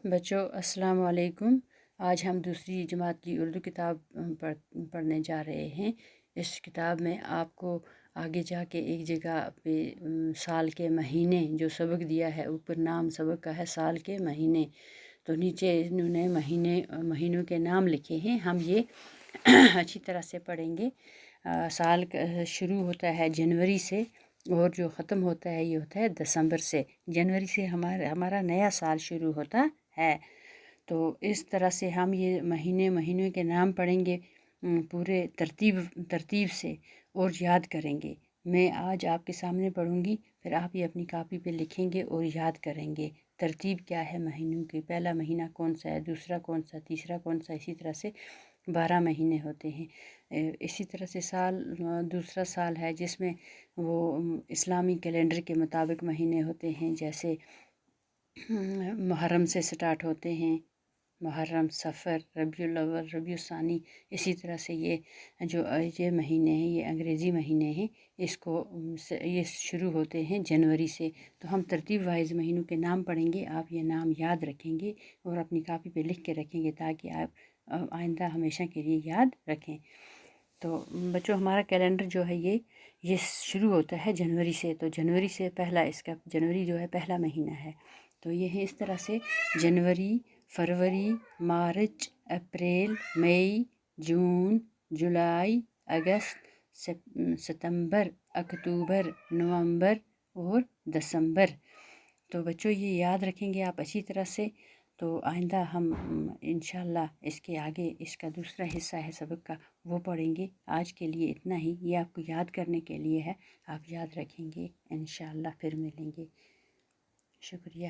بچوں السلام علیکم۔ آج ہم دوسری جماعت کی اردو کتاب پڑھنے جا رہے ہیں۔ اس کتاب میں آپ کو آگے جا کے ایک جگہ پہ سال کے مہینے جو سبق دیا ہے، اوپر نام سبق کا ہے سال کے مہینے، تو نیچے انہوں نے مہینوں کے نام لکھے ہیں۔ ہم یہ اچھی طرح سے پڑھیں گے۔ سال شروع ہوتا ہے جنوری سے اور جو ختم ہوتا ہے یہ ہوتا ہے دسمبر سے۔ جنوری سے ہمارا نیا سال شروع ہوتا ہے۔ تو اس طرح سے ہم یہ مہینوں کے نام پڑھیں گے پورے ترتیب سے اور یاد کریں گے۔ میں آج آپ کے سامنے پڑھوں گی، پھر آپ یہ اپنی کاپی پہ لکھیں گے اور یاد کریں گے ترتیب کیا ہے مہینوں کی۔ پہلا مہینہ کون سا ہے، دوسرا کون سا، تیسرا کون سا، اسی طرح سے 12 مہینے ہوتے ہیں۔ اسی طرح سے دوسرا سال ہے جس میں وہ اسلامی کیلنڈر کے مطابق مہینے ہوتے ہیں، جیسے محرم سے سٹارٹ ہوتے ہیں، محرم، صفر، ربیع الاول، ربیع الثانی۔ اسی طرح سے یہ مہینے ہیں، یہ انگریزی مہینے ہیں، یہ شروع ہوتے ہیں جنوری سے۔ تو ہم ترتیب وائز مہینوں کے نام پڑھیں گے، آپ یہ نام یاد رکھیں گے اور اپنی کاپی پہ لکھ کے رکھیں گے تاکہ آپ آئندہ ہمیشہ کے لیے یاد رکھیں۔ تو بچوں ہمارا کیلنڈر جو ہے یہ شروع ہوتا ہے جنوری سے، تو جنوری سے جنوری جو ہے پہلا مہینہ ہے۔ تو یہ ہے اس طرح سے: جنوری، فروری، مارچ، اپریل، مئی، جون، جولائی، اگست، ستمبر، اکتوبر، نومبر اور دسمبر۔ تو بچوں یہ یاد رکھیں گے آپ اچھی طرح سے، تو آئندہ ہم انشاءاللہ اس کے آگے اس کا دوسرا حصہ ہے سبق کا، وہ پڑھیں گے۔ آج کے لیے اتنا ہی، یہ آپ کو یاد کرنے کے لیے ہے، آپ یاد رکھیں گے انشاءاللہ، پھر ملیں گے۔ شکریہ۔